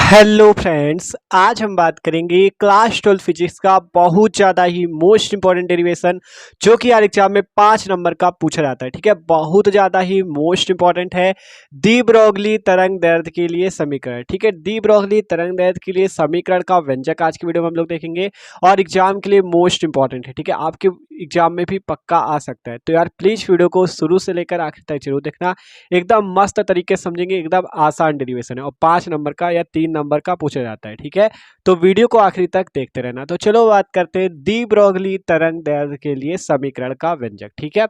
Hello friends, आज हम बात करेंगे क्लास 12 फिजिक्स का बहुत ज़्यादा ही मोस्ट इंपॉर्टेंट डेरिवेशन जो कि यार एग्जाम में 5 नंबर का पूछा जाता है। ठीक है, बहुत ज़्यादा ही मोस्ट इंपॉर्टेंट है। डी ब्रोगली तरंग दैर्ध्य के लिए समीकरण। ठीक है, डी ब्रोगली तरंग दैर्ध्य के लिए समीकरण का व्यंजक आज की वीडियो में हम लोग देखेंगे और एग्जाम के लिए मोस्ट इंपॉर्टेंट है। ठीक है, आपके एग्जाम में भी पक्का आ सकता है। तो यार प्लीज़ वीडियो को शुरू से लेकर आखिर तक जरूर देखना, एकदम मस्त तरीके से समझेंगे, एकदम आसान डेरिवेशन है और 5 नंबर का या 3 नंबर का पूछा जाता है। ठीक है, तो वीडियो को आखिरी तक देखते रहना। तो चलो बात करते हैं डी ब्रोगली तरंग दैर्ध्य के लिए समीकरण का व्यंजक। ठीक है,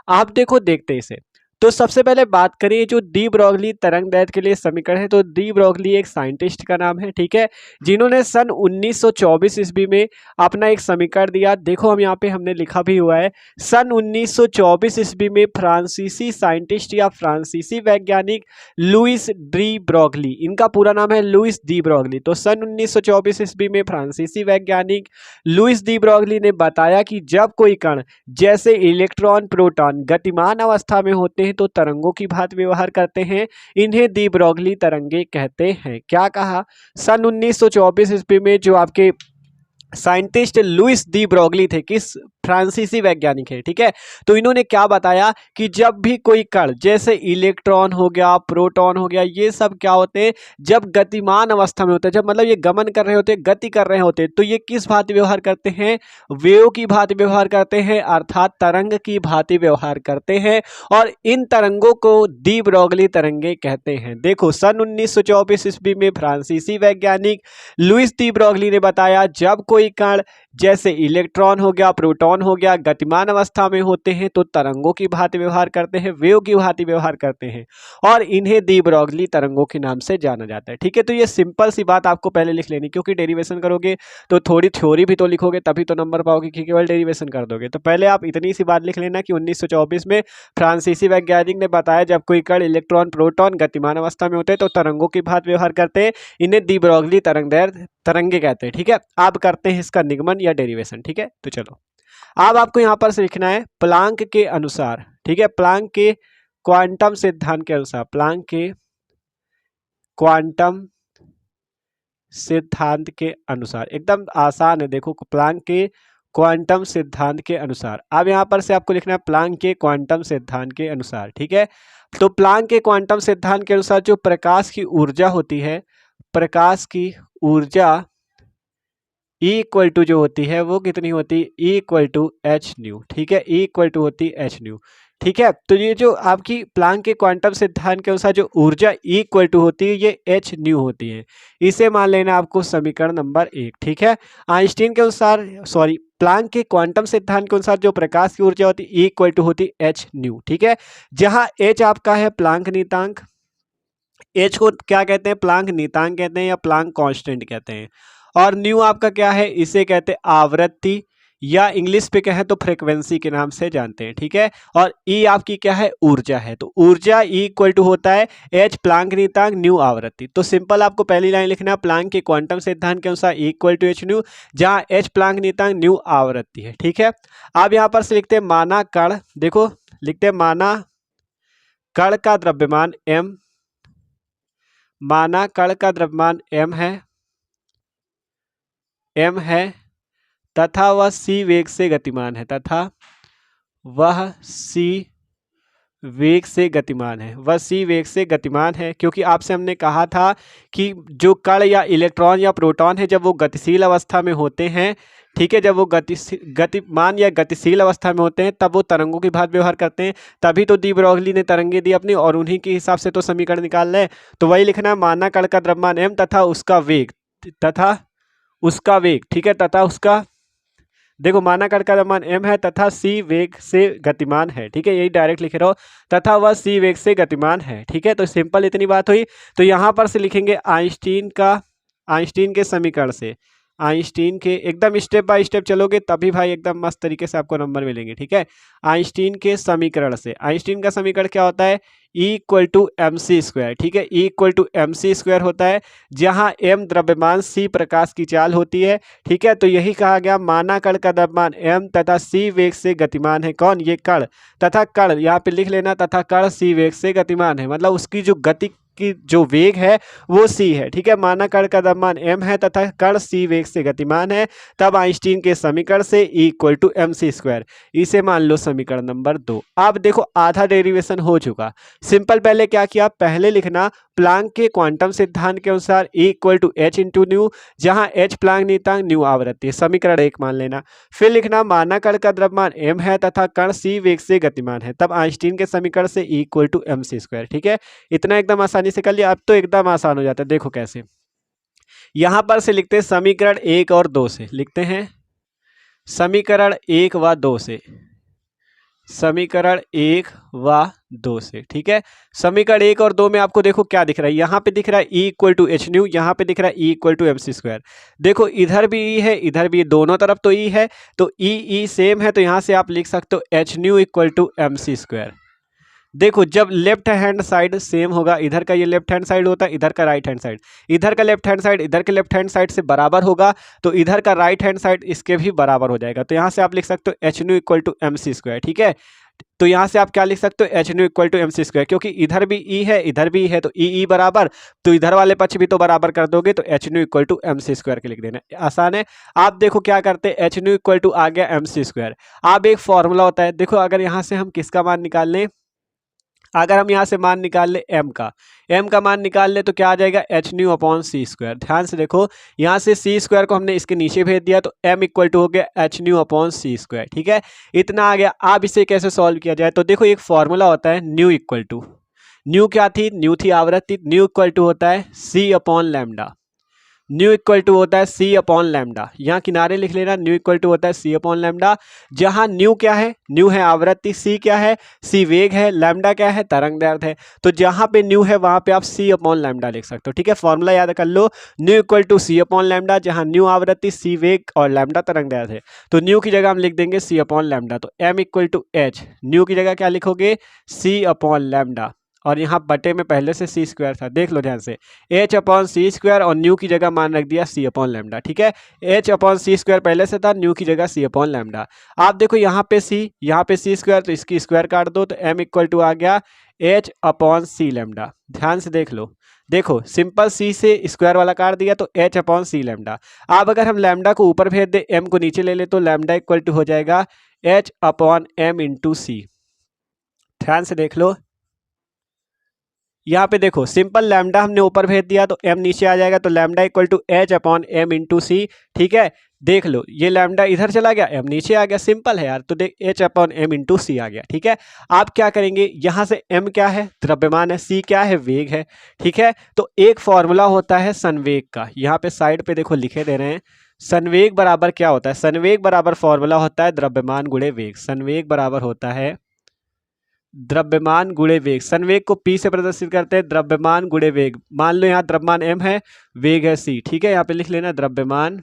आप देखो देखते हैं इसे। तो सबसे पहले बात करें जो डी ब्रोगली तरंग दैर्ध्य के लिए समीकरण है, तो डी ब्रोगली एक साइंटिस्ट का नाम है। ठीक है, जिन्होंने सन 1924 ईस्वी में अपना एक समीकरण दिया। देखो हम यहाँ पे हमने लिखा भी हुआ है, सन 1924 ईस्वी में फ्रांसीसी साइंटिस्ट या फ्रांसीसी वैज्ञानिक लुइस डी ब्रोगली, इनका पूरा नाम है लुइस डी ब्रोगली। तो सन 1924 ईस्वी में फ्रांसीसी वैज्ञानिक लुइस डी ब्रोगली ने बताया कि जब कोई कण जैसे इलेक्ट्रॉन प्रोटॉन गतिमान अवस्था में होते हैं तो तरंगों की भांति व्यवहार करते हैं, इन्हें डी ब्रोगली तरंगे कहते हैं। क्या कहा? सन 1924 ईस्वी में जो आपके साइंटिस्ट लुइस डी ब्रोगली थे, किस फ्रांसीसी वैज्ञानिक है, ठीक है, तो इन्होंने क्या बताया कि जब भी कोई कण जैसे इलेक्ट्रॉन हो गया, प्रोटॉन हो गया, ये सब क्या होते हैं, जब गतिमान अवस्था में होते हैं, जब मतलब ये गमन कर रहे होते हैं, गति कर रहे होते हैं, तो ये किस भांति व्यवहार करते हैं? वेव की भांति व्यवहार करते हैं, अर्थात तरंग की भांति व्यवहार करते हैं और इन तरंगों को डी ब्रोगली तरंगे कहते हैं। देखो सन 1924 ईस्वी में फ्रांसीसी वैज्ञानिक लुइस डी ब्रोगली ने बताया जब कोई कण जैसे इलेक्ट्रॉन हो गया, प्रोटॉन हो गया, गतिमान अवस्था में होते हैं तो तरंगों की भांति व्यवहार करते हैं, वेव की भांति व्यवहार करते हैं और इन्हें डी ब्रोगली तरंगों के नाम से जाना जाता है। ठीक है, तो ये सिंपल सी बात आपको पहले लिख लेनी, क्योंकि डेरिवेशन करोगे तो थोड़ी थ्योरी भी तो लिखोगे तभी तो नंबर पाओगे, कि केवल डेरिवेशन कर दोगे। तो पहले आप इतनी सी बात लिख लेना कि 1924 में फ्रांसीसी वैज्ञानिक ने बताया जब कोई कण इलेक्ट्रॉन प्रोटॉन गतिमान अवस्था में होते हैं तो तरंगों की भांति व्यवहार करते हैं, इन्हें डी ब्रोगली तरंगे कहते हैं। ठीक है, आप करते हैं इसका निगमन या डेरिवेशन। ठीक है, तो चलो अब आपको यहां पर से लिखना है प्लांक के अनुसार। ठीक है, प्लांक के क्वांटम सिद्धांत के अनुसार, प्लांक के क्वांटम सिद्धांत के अनुसार, एकदम आसान है। देखो प्लांक के क्वांटम सिद्धांत के अनुसार, अब यहां पर से आपको लिखना है प्लांक के क्वांटम सिद्धांत के अनुसार। ठीक है, तो प्लांक के क्वांटम सिद्धांत के अनुसार जो प्रकाश की ऊर्जा होती है, प्रकाश की ऊर्जा E इक्वल टू जो होती है वो कितनी होती है? E equal to H nu. ठीक है, E इक्वल टू होती है एच न्यू। ठीक है, तो ये जो आपकी प्लांक के क्वांटम सिद्धांत के अनुसार जो ऊर्जा E इक्वल टू होती है ये एच न्यू होती है, इसे मान लेना आपको समीकरण नंबर 1। ठीक है, आइंस्टीन के अनुसार, सॉरी, प्लांक के क्वांटम सिद्धांत के अनुसार जो प्रकाश की ऊर्जा होती है E इक्वल टू होती है एच न्यू। ठीक है, जहां एच आपका है प्लांक नीतांक, एच को क्या कहते हैं? प्लांक नीतांक कहते हैं या प्लांक कांस्टेंट कहते हैं, और न्यू आपका क्या है? इसे कहते हैं आवृत्ति या इंग्लिश पे कहें तो फ्रीक्वेंसी के नाम से जानते हैं। ठीक है, और ई आपकी क्या है? ऊर्जा है। तो ऊर्जा ई इक्वल टू होता है एच प्लांक नीतांक न्यू आवृत्ति। तो सिंपल आपको पहली लाइन लिखना है प्लांक के क्वांटम सिद्धांत के अनुसार E equal to H nu, जहां एच प्लांक नीतांक न्यू आवृत्ति है। ठीक है, अब यहां पर से लिखते हैं माना कण, देखो लिखते हैं माना कण का द्रव्यमान एम, माना कण का द्रव्यमान m है तथा वह c वेग से गतिमान है, तथा वह c वेग से गतिमान है, वह c वेग से गतिमान है। क्योंकि आपसे हमने कहा था कि जो कण या इलेक्ट्रॉन या प्रोटॉन है जब वो गतिशील अवस्था में होते हैं, ठीक है, जब वो गतिमान या गतिशील अवस्था में होते हैं तब वो तरंगों की भांति व्यवहार करते हैं, तभी तो डी ब्रोगली ने तरंगे दी अपनी और उन्हीं के हिसाब से तो समीकरण निकाल रहे हैं। तो वही लिखना है माना कण का द्रव्यमान m तथा उसका वेग, तथा उसका वेग, ठीक है, तथा उसका, देखो माना कण का द्रव्यमान m है तथा c वेग से गतिमान है। ठीक है, यही डायरेक्ट लिखे रहो, तथा वह c वेग से गतिमान है। ठीक है, तो सिंपल इतनी बात हुई। तो यहां पर से लिखेंगे आइंस्टीन के समीकरण से, आइंस्टीन के, एकदम स्टेप बाय स्टेप चलोगे तभी भाई एकदम मस्त तरीके से आपको नंबर मिलेंगे। ठीक है, आइंस्टीन के समीकरण से, आइंस्टीन का समीकरण क्या होता है? E equal to M C square. ठीक है, E equal to M C square होता है, जहां m द्रव्यमान, c प्रकाश की चाल होती है। ठीक है, तो यही कहा गया माना कण का द्रव्यमान m तथा c वेग से गतिमान है। कौन? ये कण, तथा कण यहाँ पे लिख लेना, तथा कण c वेग से गतिमान है, मतलब उसकी जो गति की जो वेग है वो c है, ठीक है। माना कण का द्रव्यमान m है तथा कण c वेग से गतिमान है, तब आइंस्टीन के समीकरण से E इक्वल टू mc²। इसे मान लो समीकरण नंबर 2। अब देखो आधा डेरिवेशन हो चुका। सिंपल पहले क्या किया, पहले लिखना प्लांक के क्वांटम सिद्धांत के अनुसार E equal to h into nu, जहां h प्लांक नियतांक, न्यू आवृत्ति, समीकरण 1 मान लेना। फिर लिखना माना कण का द्रव्यमान m है तथा कण c वेग से गतिमान है, तब आइंस्टीन के समीकरण से E इक्वल टू mc²। ठीक है, इतना एकदम आसानी से कर लिया। अब तो एकदम आसान हो जाता है, देखो कैसे। यहां पर से लिखते हैं समीकरण 1 और 2 से, लिखते हैं समीकरण 1 व 2 से, समीकरण 1 व 2 से, ठीक है। समीकरण 1 और 2 में आपको देखो क्या दिख रहा है, यहाँ पे दिख रहा है E equal to H nu, यहाँ पे दिख रहा है E इक्वल टू mc²। देखो इधर भी E है, इधर भी, दोनों तरफ तो E है, तो E सेम है, तो यहाँ से आप लिख सकते हो H new equal to mc²। देखो जब लेफ्ट हैंड साइड सेम होगा, इधर का ये लेफ्ट हैंड साइड होता है, इधर का राइट हैंड साइड, इधर का लेफ्ट हैंड साइड इधर के लेफ्ट हैंड साइड से बराबर होगा, तो इधर का राइट हैंड साइड इसके भी बराबर हो जाएगा। तो यहाँ से आप लिख सकते हो H new equal to mc²। ठीक है, तो यहाँ से आप क्या लिख सकते हो, H new equal to mc², क्योंकि इधर भी E है इधर भी E है, तो E बराबर, तो इधर वाले पक्ष भी तो बराबर कर दोगे, तो H new equal to mc² के लिख देना, आसान है। आप देखो क्या करते हैं, एच न्यू इक्वल टू आ गया mc²। अब एक फॉर्मूला होता है, देखो अगर यहाँ से हम किसका मान निकाल लें, अगर हम यहाँ से मान निकाल ले m का मान निकाल ले तो क्या आ जाएगा, एच न्यू अपॉन c²। ध्यान से देखो, यहाँ से c² को हमने इसके नीचे भेज दिया, तो m इक्वल टू हो गया एच न्यू अपॉन c²। ठीक है, इतना आ गया। अब इसे कैसे सॉल्व किया जाए, तो देखो एक फॉर्मूला होता है न्यू इक्वल टू, न्यू क्या थी, न्यू थी आवृत्ति, न्यू इक्वल टू होता है c upon lambda, nu equal to होता है c अपॉन लैम्डा, यहाँ किनारे लिख लेना, न्यू इक्वल टू होता है c अपॉन लैम्डा, जहाँ न्यू क्या है, न्यू है आवृत्ति, c क्या है, c वेग है, लैम्डा क्या है, तरंग दैर्ध्य है। तो जहाँ पे न्यू है वहाँ पे आप c अपॉन लैम्डा लिख सकते हो। ठीक है, फॉर्मूला याद कर लो, nu equal to c upon lambda, जहाँ न्यू आवृत्ति, c वेग और लैम्डा तरंग दैर्ध्य है, तो न्यू की जगह हम लिख देंगे c अपॉन लैम्डा। तो m equal to h, nu की जगह क्या लिखोगे, c अपॉन लैम्डा, और यहाँ बटे में पहले से c² था, देख लो ध्यान से, h अपॉन c², और न्यू की जगह मान रख दिया c अपॉन लैम्डा। ठीक है, h अपॉन c² पहले से था, न्यू की जगह c अपॉन लैम्डा। आप देखो यहाँ पे c, यहाँ पे c², तो इसकी स्क्वायर काट दो, तो m इक्वल टू आ गया h अपॉन c लैम्डा। ध्यान से देख लो, देखो सिंपल c से स्क्वायर वाला काट दिया, तो h अपॉन c लैम्डा। अब अगर हम लैम्डा को ऊपर भेज दे, m को नीचे ले ले, तो लैम्डा इक्वल टू हो जाएगा h अपॉन m इंटू सी। ध्यान से देख लो, यहाँ पे देखो सिंपल लैम्डा हमने ऊपर भेज दिया, तो m नीचे आ जाएगा, तो lambda equal to h upon m into c. ठीक है, देख लो ये लैम्डा इधर चला गया, m नीचे आ गया, सिंपल है यार, तो देख h अपॉन m इंटू सी आ गया। ठीक है, आप क्या करेंगे, यहाँ से m क्या है, द्रव्यमान है, c क्या है, वेग है। ठीक है, तो एक फॉर्मूला होता है संवेग का, यहाँ पे साइड पे देखो लिखे दे रहे हैं, संवेग बराबर क्या होता है, संवेग बराबर फॉर्मूला होता है द्रव्यमान गुणे वेग। संवेग बराबर होता है द्रव्यमान गुणे वेग, संवेग को p से प्रदर्शित करते हैं, द्रव्यमान गुणे वेग। मान लो यहाँ द्रव्यमान m है, वेग है c। ठीक है, यहाँ पे लिख लेना द्रव्यमान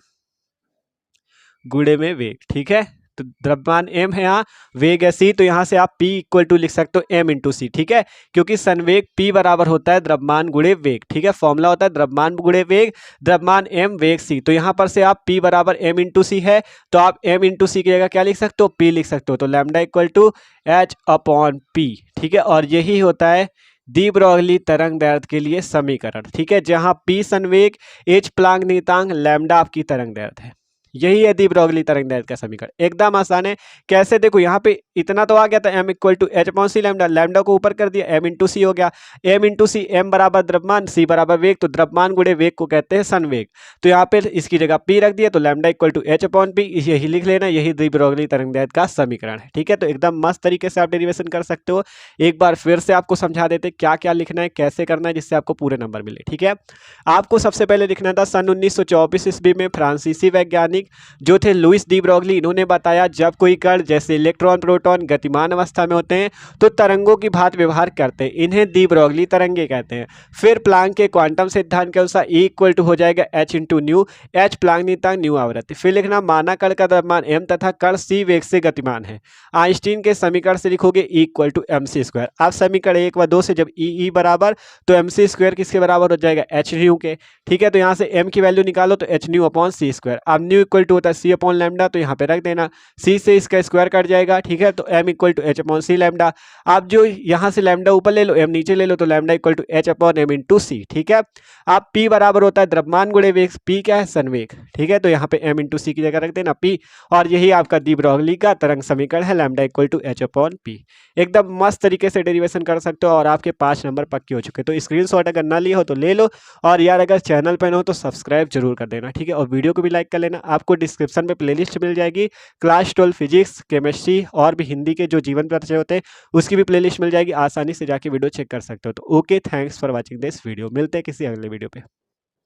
गुणे में वेग। ठीक है, तो द्रव्यमान m है, यहाँ वेग है c, तो यहाँ से आप p इक्वल टू लिख सकते हो m इंटू सी। ठीक है, क्योंकि संवेग p बराबर होता है द्रव्यमान गुणे वेग। ठीक है, फॉर्मूला होता है द्रव्यमान गुणे वेग, द्रव्यमान m वेग c, तो यहाँ पर से आप p बराबर m इंटू सी है, तो आप m इंटू सी की जगह क्या लिख सकते हो, p लिख सकते हो, तो lambda equal to h upon p। ठीक है, और यही होता है डी ब्रोगली तरंग दैर्ध्य के लिए समीकरण। ठीक है, जहाँ p संवेग, h प्लांक नियतांक, लैम्डा आपकी तरंग दैर्ध्य है, यही है दी ब्रोगली तरंग दैर्ध्य का समीकरण। एकदम आसान है। कैसे, देखो यहाँ पे इतना तो आ गया था, m equal to h upon C lambda, lambda को ऊपर कर दिया, m इंटू सी हो गया, m इंटू सी, m बराबर द्रव्यमान, c बराबर वेग, तो द्रव्यमान गुणे वेग को कहते हैं संवेग। तो यहाँ पे इसकी जगह p रख दिया, तो lambda equal to h upon p, यही लिख लेना, यही दी ब्रोगली तरंग दैर्ध्य का समीकरण है। ठीक है, तो एकदम मस्त तरीके से आप डेरिवेशन कर सकते हो। एक बार फिर से आपको समझा देते क्या क्या लिखना है, कैसे करना है, जिससे आपको पूरे नंबर मिले। ठीक है, आपको सबसे पहले लिखना था सन 1924 ईस्वी में फ्रांसीसी वैज्ञानिक जो थे लुइस डी ब्रोगली, इन्होंने बताया जब कोई कण जैसे इलेक्ट्रॉन प्रोटॉन गतिमान अवस्था में होते हैं तो तरंगों की भांति व्यवहार करते हैं, इन्हें डी ब्रोगली तरंगे कहते हैं। फिर प्लांक के क्वांटम सिद्धांत के अनुसार E इक्वल टू हो जाएगा h into new, h Planck नियतांक, न्यू आवृत्ति। फिर लिखना माना कण का द्रव्यमान m तथा कण c वेग से गतिमान है। आइंस्टीन के समीकरण से लिखोगे E इक्वल टू mc²। अब समीकरण 1 व 2 से जब E बराबर, तो mc² किसके बराबर हो जाएगा, h न्यू के। ठीक है, तो यहाँ से m की वैल्यू निकालो, तो h न्यू अपॉन c²। अब न्यू इक्वल टू होता है सी अपॉन लैम्डा, तो यहाँ पे रख देना, सी से इसका स्क्वायर कट जाएगा, ठीक है। तो M equal to H upon C lambda. आप जो यहाँ से लैम्डा ऊपर ले लो, एम नीचे ले लो, तो lambda equal to H upon m into c, ठीक है। आप पी बराबर होता है द्रव्यमान गुणे वेग, पी क्या है संवेग, ठीक है। तो यहाँ पे एम इंटू सी की जगह रख देना पी, और यही आपका दी ब्रोगली का तरंग समीकरण है, lambda equal to H upon P. एकदम मस्त तरीके से डेरिवेशन कर सकते हो और आपके 5 नंबर पक्के हो चुके। तो स्क्रीनशॉट अगर ना लिए हो तो ले लो, और यार अगर चैनल पर हो तो सब्सक्राइब जरूर कर देना, ठीक है। और वीडियो को भी लाइक कर लेना। आपको डिस्क्रिप्शन में प्लेलिस्ट मिल जाएगी, क्लास 12 फिजिक्स, केमिस्ट्री और भी हिंदी के जो जीवन परिचय होते हैं उसकी भी प्लेलिस्ट मिल जाएगी, आसानी से जाके वीडियो चेक कर सकते हो। तो okay, thanks for watching this video. मिलते हैं किसी अगले वीडियो पे।